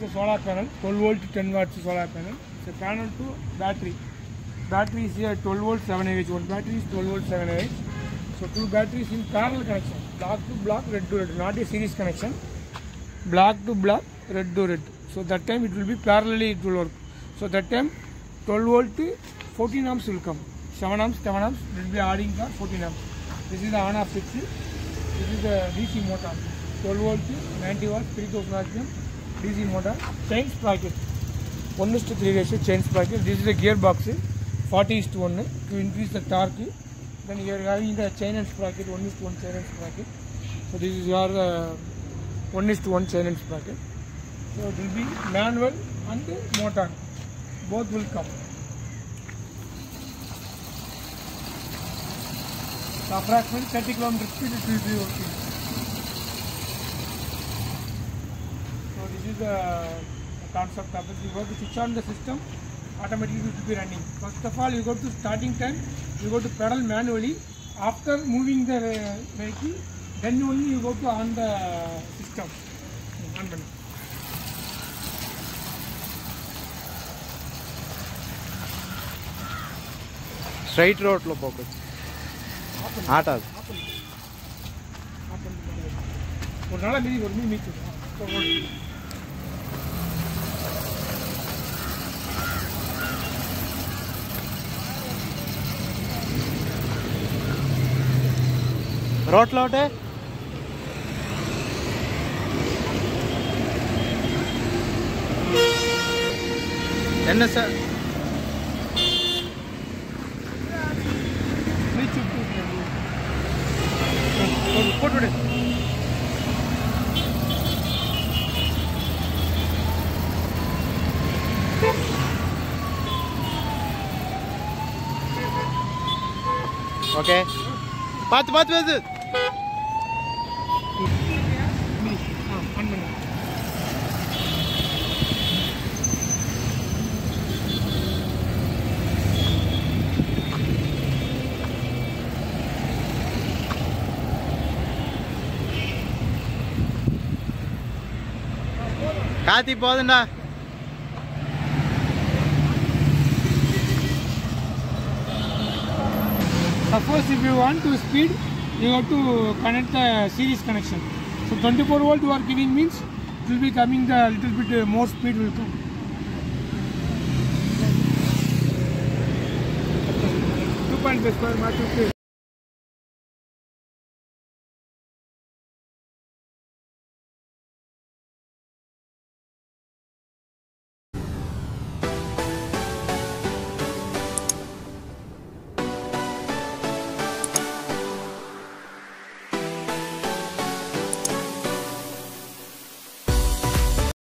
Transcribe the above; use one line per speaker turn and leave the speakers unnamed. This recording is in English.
a solar panel, 12 volt 10 watts solar panel. It's a panel to battery. Battery is here 12 volt 7 Ah. One battery is 12 volt 7 Ah. So two batteries in parallel connection, black to black, red to red, not a series connection. Black to black, red to red. So that time it will be parallelly it will work. So that time 12 volt 14 amps will come. 7 amps, 7 amps will be adding for 14 amps. This is the on off switch. This is the DC motor. 12 volt 90 watts 3000 rpm DC motor. Chain sprocket 1:3 ratio chain sprocket. This is the gearbox 40:1 to increase the torque. Then you are having the chain and sprocket 1:1 chain and sprocket. So this is your 1:1 chain and sprocket. So it will be manual and motor. Both will come. So approximately 30 km speed it will be working. So this is the concept of it. You go to switch on the system, automatically it will be running. First of all, you go to starting time, you go to pedal manually. After moving the vehicle, then only you go to on the system. On button.
Straight road lo focus. Aata.
ஒரு நாளா மீதி ஒரு மீதி மீச்சு.
Road लौटे என்ன sir
போட்டு விடு.
Okay பார்த்து பார்த்து வருது
ஆன் பண்ணு.
காத்தி போதுண்டா
Suppose if you want to speed, you have to connect the series connection. So 24 volt you are giving means it will be coming the little bit more speed will come. 2.5 square meter.